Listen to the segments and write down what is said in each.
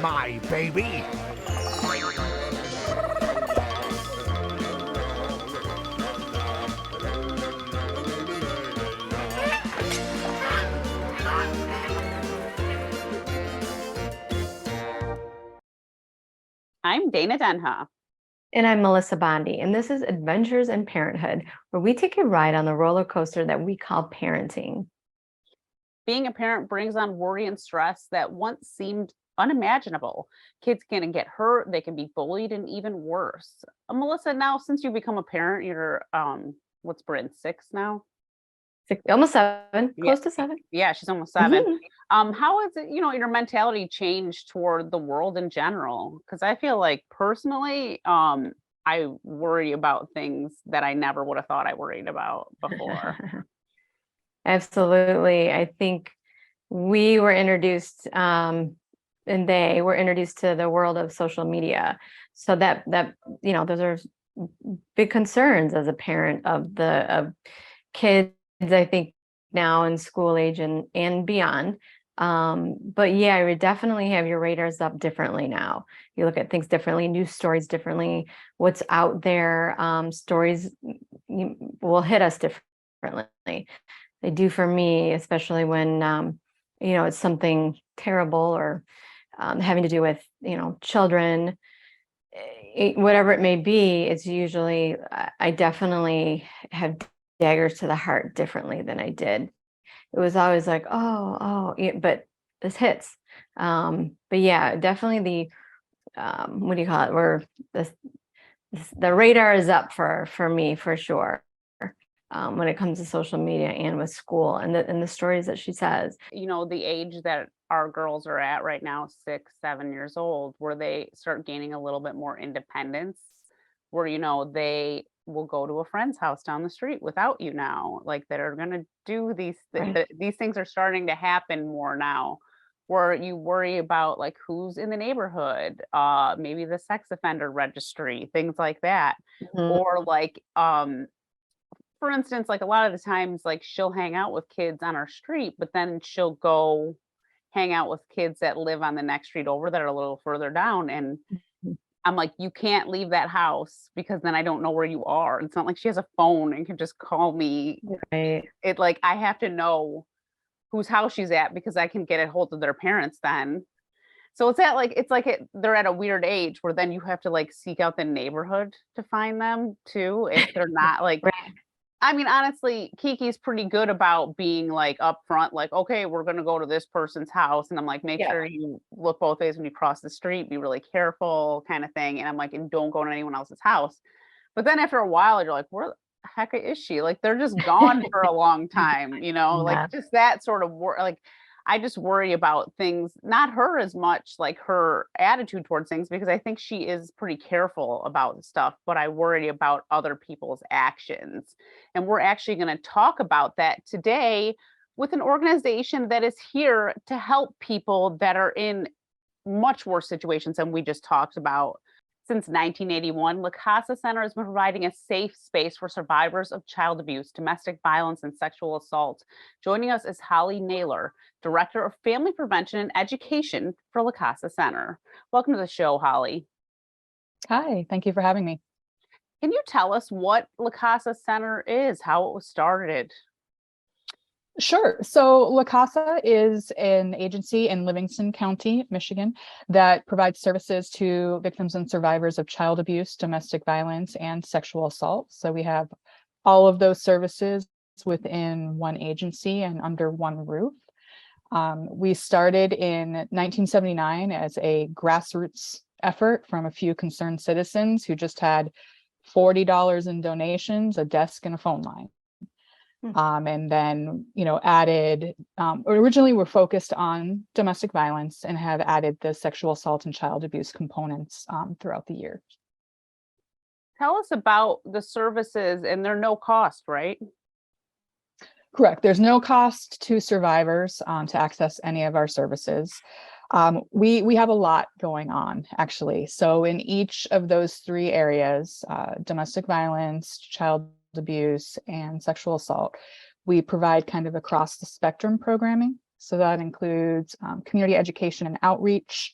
my baby. I'm Dana Denha. And I'm Melissa Bondi, and this is Adventures in Parenthood, where we take a ride on the roller coaster that we call parenting. Being a parent brings on worry and stress that once seemed unimaginable. Kids can get hurt, they can be bullied, and even worse. Melissa, now since you become a parent, you're what's Bryn, 6 now? Almost 7, Yeah. close to 7. Yeah, she's almost 7. Mhm. How has it, your mentality changed toward the world in general? Because I feel like personally, I worry about things that I never would have thought I worried about before. Absolutely. I think we were introduced, and they were introduced to the world of social media. So that those are big concerns as a parent of kids, I think now in school age and beyond. But yeah, I would definitely have your radars up differently now. You look at things differently, news stories differently, what's out there, stories will hit us differently. They do for me, especially when it's something terrible or having to do with children, whatever it may be. It's usually I definitely have daggers to the heart differently than I did. It was always like, oh, yeah, but this hits. But yeah, definitely what do you call it? The radar is up for me for sure. When it comes to social media and with school and the stories that she says. The age that our girls are at right now, 6, 7 years old, where they start gaining a little bit more independence, where, they will go to a friend's house down the street without you now, like that are going to do Right. these things are starting to happen more now, where you worry about like who's in the neighborhood, maybe the sex offender registry, things like that. Mhm. Or like, for instance, like a lot of the times, like she'll hang out with kids on our street, but then she'll go hang out with kids that live on the next street over that are a little further down. And I'm like, you can't leave that house because then I don't know where you are. It's not like she has a phone and can just call me. Right. It like I have to know whose house she's at because I can get a hold of their parents then. So they're at a weird age where then you have to like seek out the neighborhood to find them too if they're not like. Right. I mean, honestly, Kiki's pretty good about being like upfront, like, okay, we're gonna go to this person's house. And I'm like, make Yeah. sure you look both ways when you cross the street, be really careful, kind of thing. And I'm like, and don't go to anyone else's house. But then after a while, you're like, where the heck is she? Like they're just gone for a long time, like Yeah. just that sort of like I just worry about things, not her as much, like her attitude towards things, because I think she is pretty careful about stuff, but I worry about other people's actions. And we're actually going to talk about that today with an organization that is here to help people that are in much worse situations than we just talked about. Since 1981, LACASA Center has been providing a safe space for survivors of child abuse, domestic violence, and sexual assault. Joining us is Holly Naylor, Director of Family Prevention and Education for LACASA Center. Welcome to the show, Holly. Hi, thank you for having me. Can you tell us what LACASA Center is, how it was started? Sure. So LACASA is an agency in Livingston County, Michigan, that provides services to victims and survivors of child abuse, domestic violence, and sexual assault. So we have all of those services within one agency and under one roof. We started in 1979 as a grassroots effort from a few concerned citizens who just had $40 in donations, a desk, and a phone line. And then, added, originally we're focused on domestic violence and have added the sexual assault and child abuse components throughout the year. Tell us about the services, and they're no cost, right? Correct. There's no cost to survivors to access any of our services. We have a lot going on, actually. So in each of those 3 areas, domestic violence, child abuse, and sexual assault, we provide kind of across the spectrum programming. So that includes community education and outreach,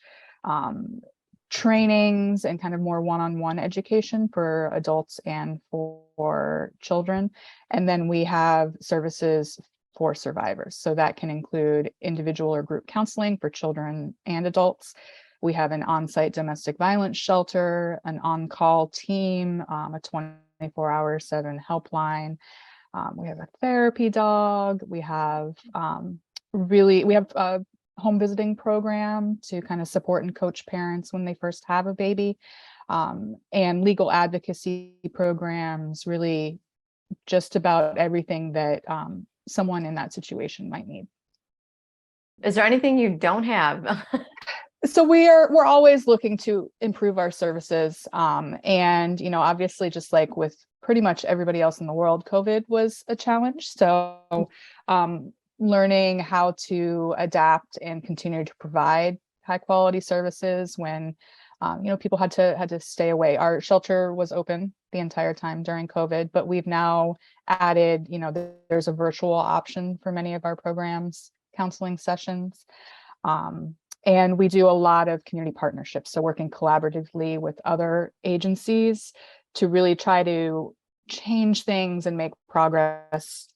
trainings and kind of more one-on-one education for adults and for children. And then we have services for survivors. So that can include individual or group counseling for children and adults. We have an on-site domestic violence shelter, an on-call team, a 24/7 helpline. We have a therapy dog. We have a home visiting program to kind of support and coach parents when they first have a baby, and legal advocacy programs, really just about everything that someone in that situation might need. Is there anything you don't have? So we're always looking to improve our services. And, obviously, just like with pretty much everybody else in the world, COVID was a challenge. So learning how to adapt and continue to provide high quality services when, people had to stay away. Our shelter was open the entire time during COVID, but we've now added, there's a virtual option for many of our programs, counseling sessions. And we do a lot of community partnerships. So working collaboratively with other agencies to really try to change things and make progress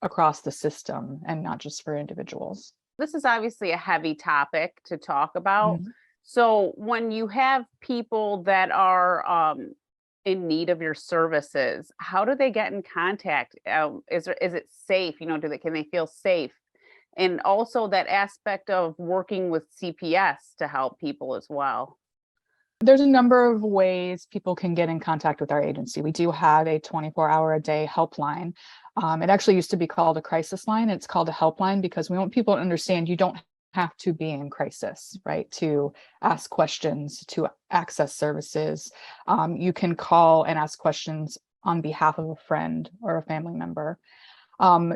across the system and not just for individuals. This is obviously a heavy topic to talk about. Mhm. So when you have people that are in need of your services, how do they get in contact? Is it safe? Can they feel safe? And also that aspect of working with CPS to help people as well. There's a number of ways people can get in contact with our agency. We do have a 24-hour-a-day helpline. It actually used to be called a crisis line. It's called a helpline because we want people to understand you don't have to be in crisis, right? To ask questions, to access services. You can call and ask questions on behalf of a friend or a family member.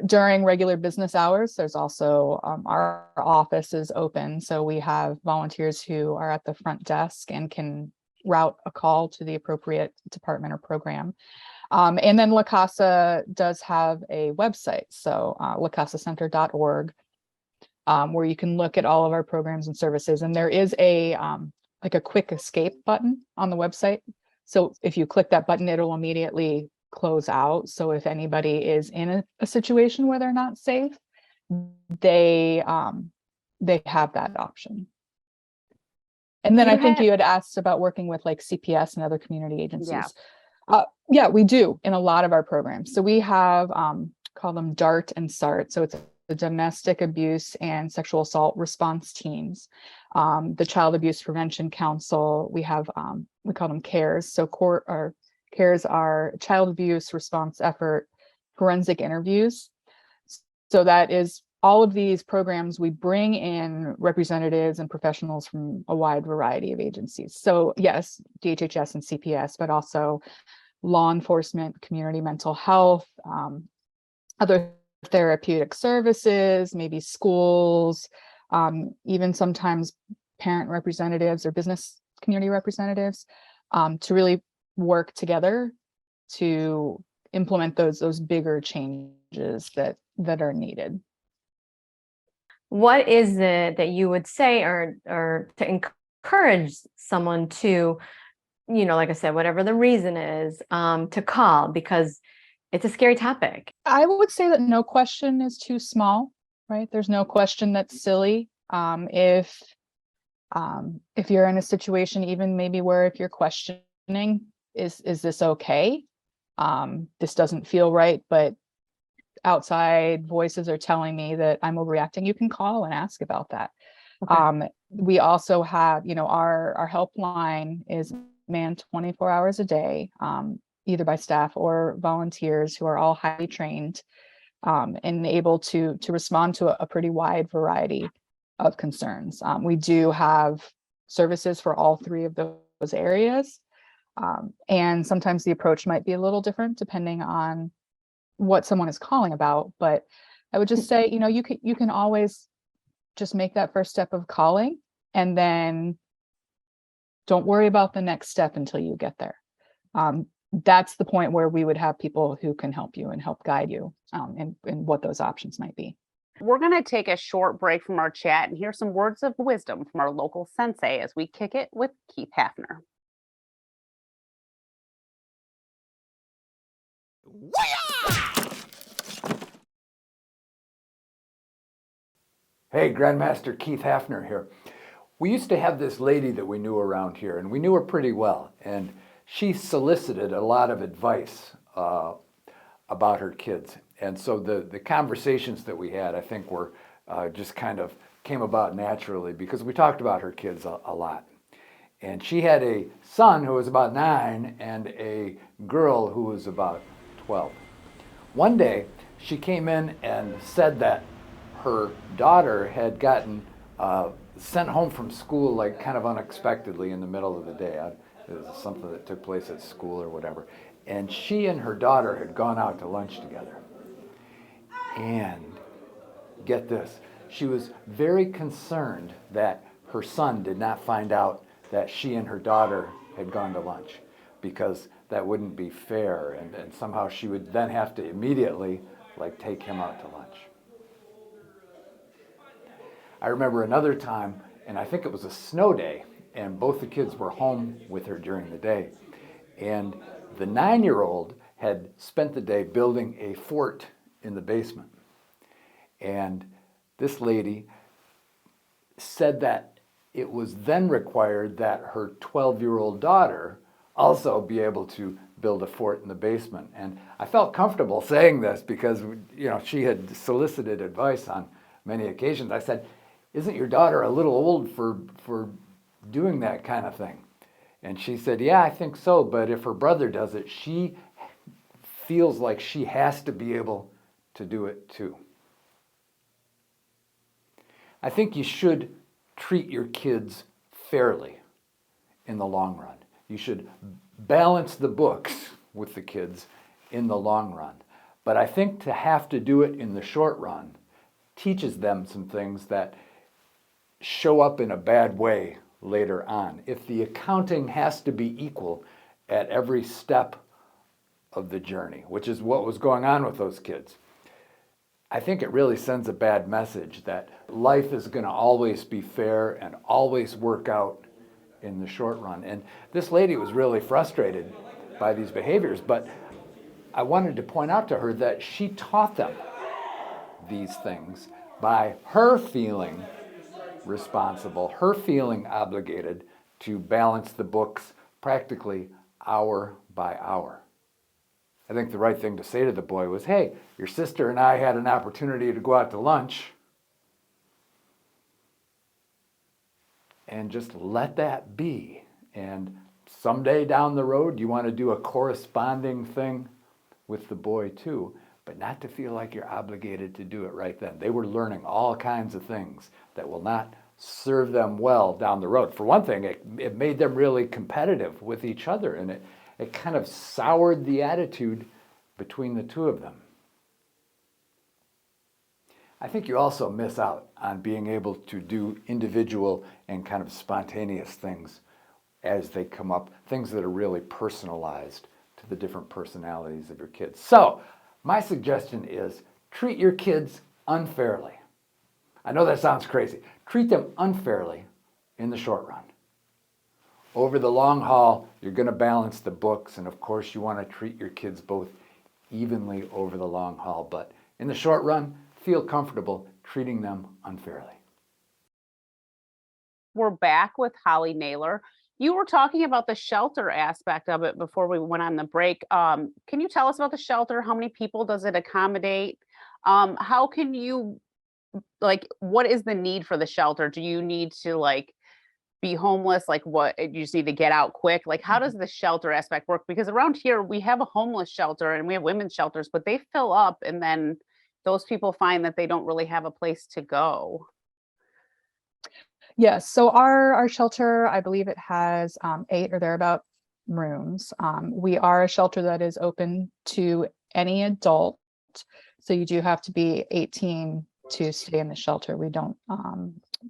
During regular business hours, there's also our office is open. So we have volunteers who are at the front desk and can route a call to the appropriate department or program. And then LACASA does have a website, so LACASAcenter.org, where you can look at all of our programs and services. And there is a quick escape button on the website. So if you click that button, it'll immediately close out. So if anybody is in a situation where they're not safe, they have that option. And then I think you had asked about working with like CPS and other community agencies. Yeah, we do in a lot of our programs. So we have call them DART and SART. So it's the Domestic Abuse and Sexual Assault Response Teams, the Child Abuse Prevention Council. We have we call them CARES. So CARES are Child Abuse Response Effort Forensic Interviews. So that is all of these programs. We bring in representatives and professionals from a wide variety of agencies. So yes, DHHS and CPS, but also law enforcement, community mental health, other therapeutic services, maybe schools, even sometimes parent representatives or business community representatives, to really work together to implement those bigger changes that are needed. What is it that you would say or to encourage someone to, like I said, whatever the reason is, to call, because it's a scary topic? I would say that no question is too small, right? There's no question that's silly. If you're in a situation, even maybe where if you're questioning, is this okay? This doesn't feel right, but outside voices are telling me that I'm overreacting. You can call and ask about that. Okay. We also have, our helpline is manned 24 hours a day, either by staff or volunteers who are all highly trained, and able to respond to a pretty wide variety of concerns. We do have services for all three of those areas. And sometimes the approach might be a little different depending on what someone is calling about. But I would just say, you can always just make that first step of calling, and then don't worry about the next step until you get there. That's the point where we would have people who can help you and help guide you in what those options might be. We're going to take a short break from our chat and hear some words of wisdom from our local sensei as we kick it with Keith Hafner. Hey, Grandmaster Keith Hafner here. We used to have this lady that we knew around here, and we knew her pretty well. And she solicited a lot of advice about her kids. And so the conversations that we had, I think, were just kind of came about naturally because we talked about her kids a lot. And she had a son who was about 9 and a girl who was about 12. One day, she came in and said that her daughter had gotten sent home from school like kind of unexpectedly in the middle of the day. It was something that took place at school or whatever. And she and her daughter had gone out to lunch together. And get this, she was very concerned that her son did not find out that she and her daughter had gone to lunch because that wouldn't be fair, and somehow she would then have to immediately like take him out to lunch. I remember another time, and I think it was a snow day, and both the kids were home with her during the day, and the 9-year-old had spent the day building a fort in the basement. And this lady said that it was then required that her 12-year-old daughter also be able to build a fort in the basement. And I felt comfortable saying this because, you know, she had solicited advice on many occasions. I said, "Isn't your daughter a little old for doing that kind of thing?" And she said, "Yeah, I think so, but if her brother does it, she feels like she has to be able to do it too." I think you should treat your kids fairly in the long run. You should balance the books with the kids in the long run. But I think to have to do it in the short run teaches them some things that show up in a bad way later on. If the accounting has to be equal at every step of the journey, which is what was going on with those kids, I think it really sends a bad message that life is going to always be fair and always work out in the short run. And this lady was really frustrated by these behaviors, but I wanted to point out to her that she taught them these things by her feeling responsible, her feeling obligated to balance the books practically hour by hour. I think the right thing to say to the boy was, "Hey, your sister and I had an opportunity to go out to lunch, and just let that be. And someday down the road, you want to do a corresponding thing with the boy too, but not to feel like you're obligated to do it right then." They were learning all kinds of things that will not serve them well down the road. For one thing, it made them really competitive with each other, and it kind of soured the attitude between the two of them. I think you also miss out on being able to do individual and kind of spontaneous things as they come up, things that are really personalized to the different personalities of your kids. So my suggestion is treat your kids unfairly. I know that sounds crazy. Treat them unfairly in the short run. Over the long haul, you're going to balance the books, and of course you want to treat your kids both evenly over the long haul, but in the short run, feel comfortable treating them unfairly. We're back with Holly Naylor. You were talking about the shelter aspect of it before we went on the break. Can you tell us about the shelter? How many people does it accommodate? How can you, like, what is the need for the shelter? Do you need to like be homeless? Like what, you just need to get out quick? Like how does the shelter aspect work? Because around here we have a homeless shelter and we have women's shelters, but they fill up and then those people find that they don't really have a place to go. Yes, so our shelter, I believe it has 8 or thereabout rooms. We are a shelter that is open to any adult, so you do have to be 18 to stay in the shelter. We don't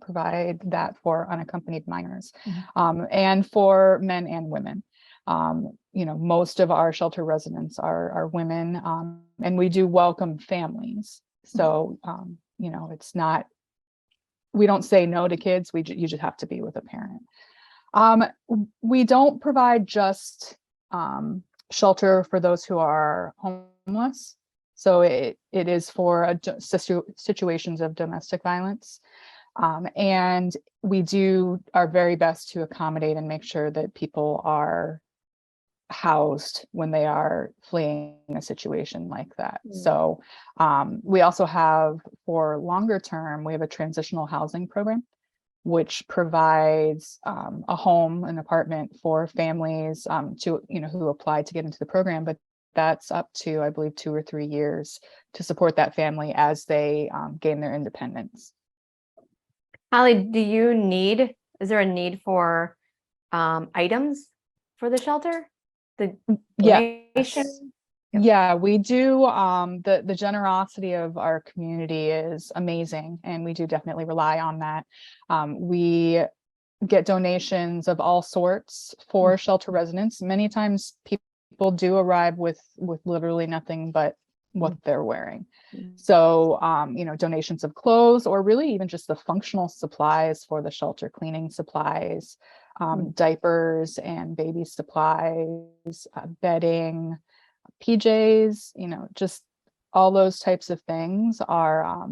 provide that for unaccompanied minors, and for men and women. Most of our shelter residents are women, and we do welcome families. So it's not, we don't say no to kids. You just have to be with a parent. We don't provide just shelter for those who are homeless. So it is for situations of domestic violence. And we do our very best to accommodate and make sure that people are housed when they are fleeing a situation like that. So we also have, for longer term, we have a transitional housing program, which provides a home, an apartment for families to, who apply to get into the program. But that's up to, I believe, 2 or 3 years to support that family as they gain their independence. Holly, is there a need for items for the shelter? The donation? Yes. Yeah, we do. The generosity of our community is amazing, and we do definitely rely on that. We get donations of all sorts for shelter residents. Many times people do arrive with literally nothing but what they're wearing. So, donations of clothes, or really even just the functional supplies for the shelter, cleaning supplies, diapers and baby supplies, bedding, PJs, just all those types of things are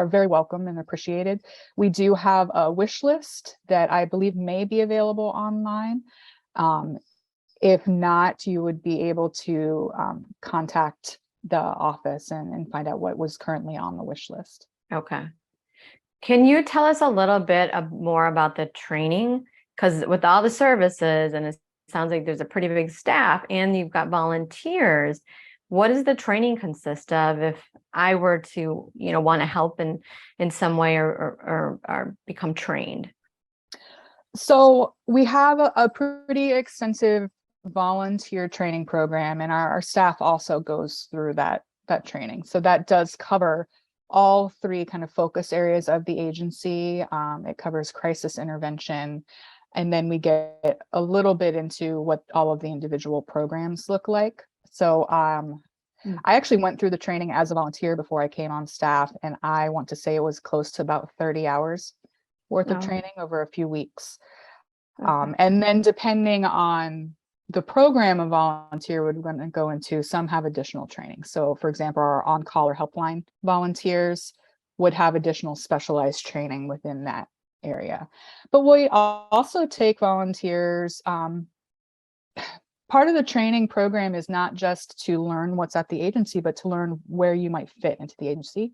very welcome and appreciated. We do have a wish list that I believe may be available online. If not, you would be able to contact the office and find out what was currently on the wish list. Okay. Can you tell us a little bit more about the training? Because with all the services, and it sounds like there's a pretty big staff and you've got volunteers, what does the training consist of if I were to, want to help in some way or become trained? So we have a pretty extensive volunteer training program, and our staff also goes through that training. So that does cover all 3 kind of focus areas of the agency. It covers crisis intervention, and then we get a little bit into what all of the individual programs look like. So I actually went through the training as a volunteer before I came on staff, and I want to say it was close to about 30 hours worth of training over a few weeks. Okay. And then depending on the program, a volunteer would want to go into, some have additional training. So for example, our on-call or helpline volunteers would have additional specialized training within that area. But we also take volunteers. Part of the training program is not just to learn what's at the agency, but to learn where you might fit into the agency.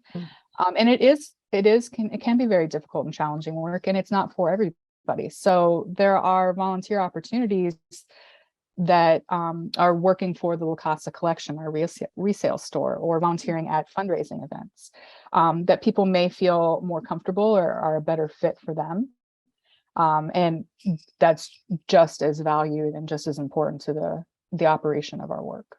And it can be very difficult and challenging work, and it's not for everybody. So there are volunteer opportunities that are working for the LACASA collection, our resale store, or volunteering at fundraising events that people may feel more comfortable or are a better fit for them. And that's just as valued and just as important to the operation of our work.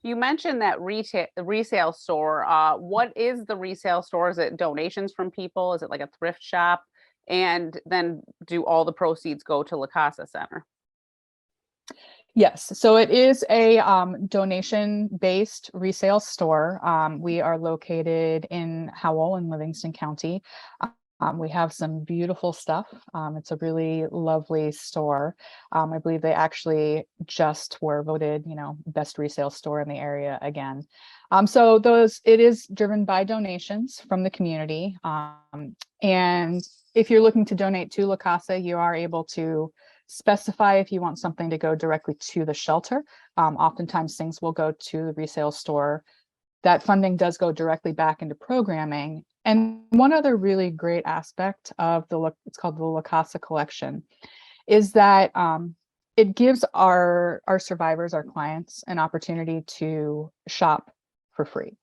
You mentioned that resale store. What is the resale store? Is it donations from people? Is it like a thrift shop? And then do all the proceeds go to LACASA Center? Yes, so it is a donation-based resale store. We are located in Howell in Livingston County. We have some beautiful stuff. It's a really lovely store. I believe they actually just were voted, best resale store in the area again. So it is driven by donations from the community. And if you're looking to donate to LACASA, you are able to specify if you want something to go directly to the shelter. Oftentimes things will go to the resale store. That funding does go directly back into programming. And one other really great aspect of it's called the LACASA collection, is that it gives our survivors, our clients, an opportunity to shop for free.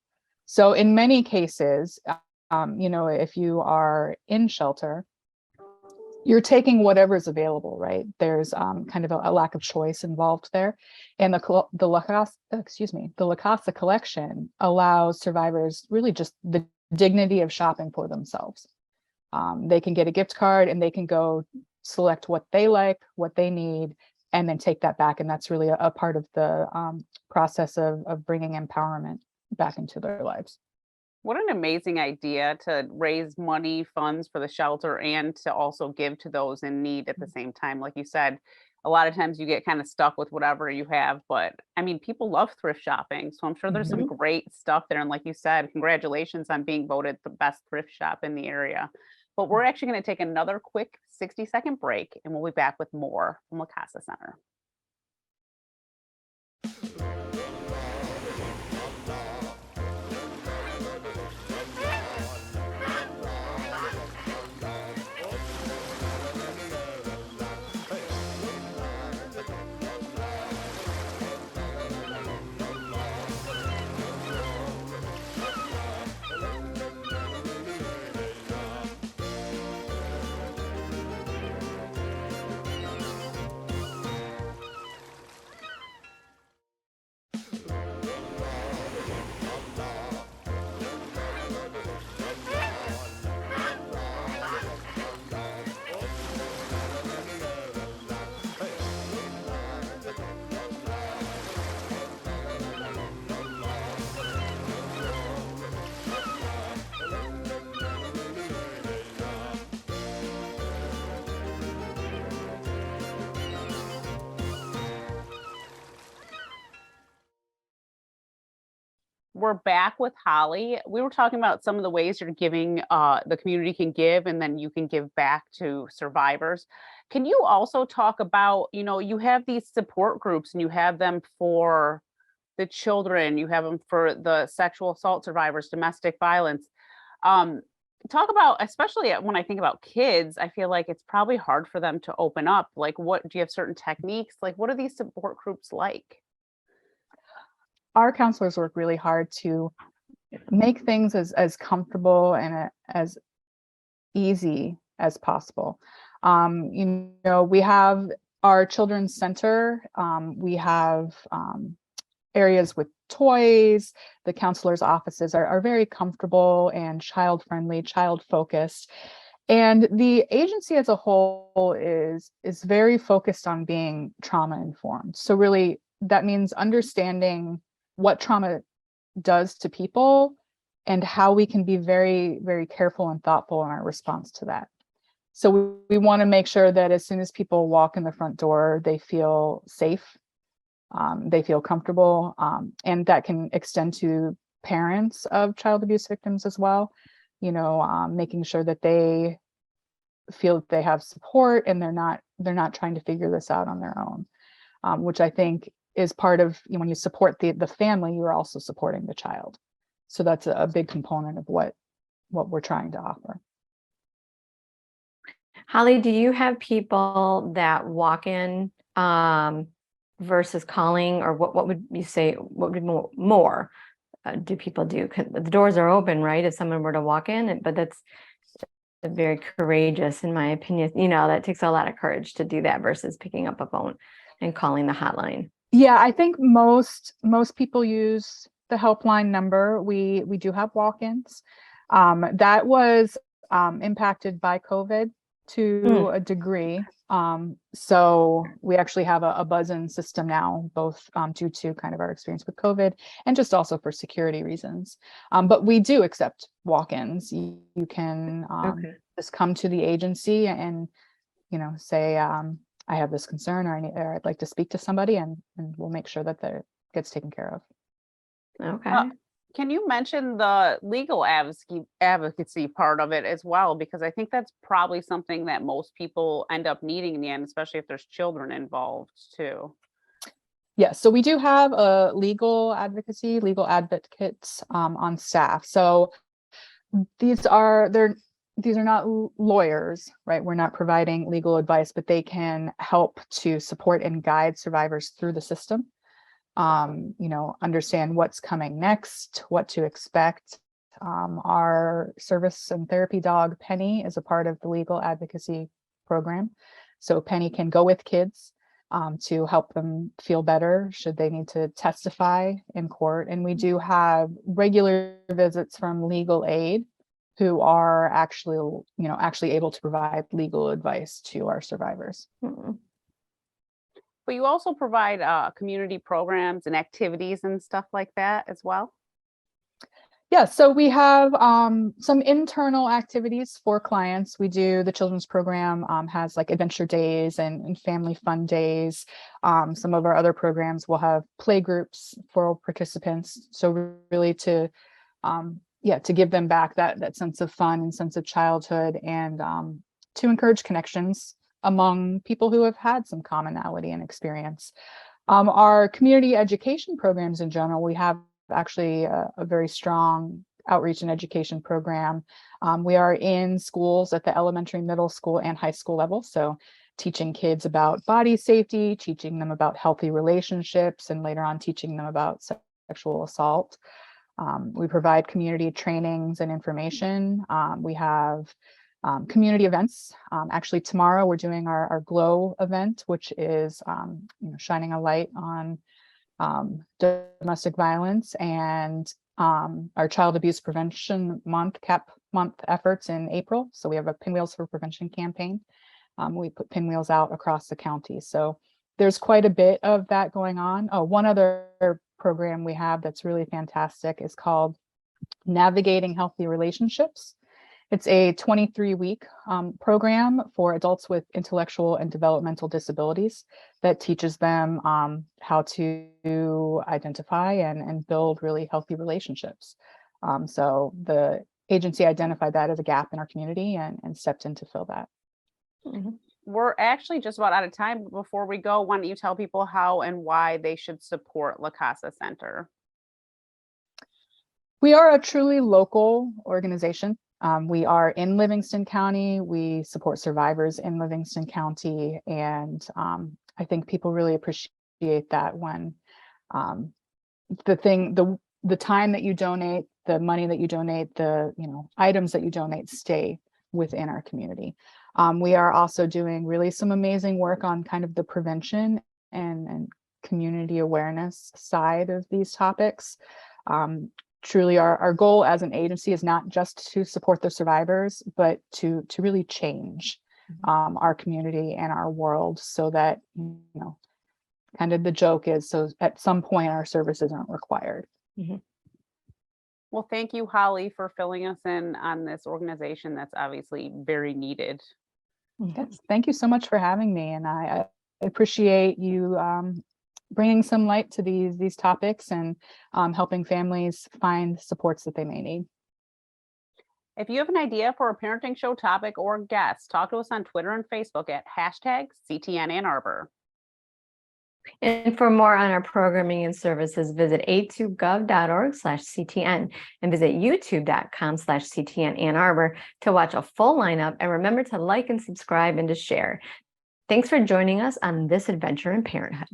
So in many cases, if you are in shelter, you're taking whatever's available, right? There's kind of a lack of choice involved there. And the LACASA collection allows survivors really just the dignity of shopping for themselves. They can get a gift card and they can go select what they like, what they need, and then take that back. And that's really a part of the process of bringing empowerment back into their lives. What an amazing idea to raise money, funds for the shelter, and to also give to those in need at the same time. Like you said, a lot of times you get kind of stuck with whatever you have, but I mean, people love thrift shopping. So I'm sure there's some Mhm. great stuff there. And like you said, congratulations on being voted the best thrift shop in the area. But we're actually going to take another quick 60-second break and we'll be back with more from LaCasa Center. We're back with Holly. We were talking about some of the ways you're giving, the community can give, and then you can give back to survivors. Can you also talk about, you have these support groups and you have them for the children, you have them for the sexual assault survivors, domestic violence. Um, Talk about, especially when I think about kids, I feel like it's probably hard for them to open up. Like, what do you have certain techniques? Like, what are these support groups like? Our counselors work really hard to make things as comfortable and as easy as possible. We have our children's center. We have areas with toys. The counselors' offices are very comfortable and child friendly, child focused. And the agency as a whole is very focused on being trauma informed. So really, that means understanding what trauma does to people and how we can be very, very careful and thoughtful in our response to that. So we want to make sure that as soon as people walk in the front door, they feel safe, they feel comfortable, and that can extend to parents of child abuse victims as well. Making sure that they feel that they have support and they're not trying to figure this out on their own, which I think is part of, when you support the family, you're also supporting the child. So that's a big component of what we're trying to offer. Holly, do you have people that walk in versus calling, or what would you say, what would be more do people do? The doors are open, right? If someone were to walk in, but that's very courageous, in my opinion. That takes a lot of courage to do that versus picking up a phone and calling the hotline. Yeah, I think most people use the helpline number. We do have walk-ins. That was impacted by COVID to a degree. So we actually have a buzz-in system now, both due to kind of our experience with COVID and just also for security reasons. But we do accept walk-ins. You can just come to the agency and say, I have this concern, or I'd like to speak to somebody, and we'll make sure that that gets taken care of. Okay. Can you mention the legal advocacy part of it as well? Because I think that's probably something that most people end up needing in the end, especially if there's children involved too. Yes, so we do have a legal advocates on staff. So these are not lawyers, right? We're not providing legal advice, but they can help to support and guide survivors through the system. Understand what's coming next, what to expect. Our service and therapy dog, Penny, is a part of the legal advocacy program. So Penny can go with kids to help them feel better should they need to testify in court. And we do have regular visits from legal aid who are actually able to provide legal advice to our survivors. Mm-hmm. But you also provide community programs and activities and stuff like that as well? Yeah, so we have some internal activities for clients. We do the children's program has like adventure days and family fun days. Some of our other programs will have play groups for participants. So really to to give them back that sense of fun and sense of childhood, and to encourage connections among people who have had some commonality and experience. Our community education programs in general, we have actually a very strong outreach and education program. We are in schools at the elementary, middle school, and high school level. So teaching kids about body safety, teaching them about healthy relationships, and later on teaching them about sexual assault. We provide community trainings and information. We have community events. Actually, tomorrow we're doing our GLOW event, which is shining a light on domestic violence, and our Child Abuse Prevention Month, CAP month efforts in April. So we have a Pinwheels for Prevention campaign. We put pinwheels out across the county. So there's quite a bit of that going on. Oh, one other program we have that's really fantastic is called Navigating Healthy Relationships. It's a 23-week program for adults with intellectual and developmental disabilities that teaches them how to identify and build really healthy relationships. So the agency identified that as a gap in our community and stepped in to fill that. Mm-hmm. We're actually just about out of time. Before we go, why don't you tell people how and why they should support LACASA Center? We are a truly local organization. We are in Livingston County. We support survivors in Livingston County. And I think people really appreciate that when the time that you donate, the money that you donate, the items that you donate stay within our community. We are also doing really some amazing work on kind of the prevention and community awareness side of these topics. Truly, our goal as an agency is not just to support the survivors, but to really change our community and our world, so that kind of the joke is, so at some point our services aren't required. Mm-hmm. Well, thank you, Holly, for filling us in on this organization that's obviously very needed. Yes, thank you so much for having me, and I appreciate you bringing some light to these topics and helping families find supports that they may need. If you have an idea for a parenting show topic or guest, talk to us on Twitter and Facebook at #CTN Ann Arbor. And for more on our programming and services, visit a2gov.org/CTN and visit youtube.com/CTN Ann Arbor to watch a full lineup. And remember to like and subscribe and to share. Thanks for joining us on this adventure in parenthood.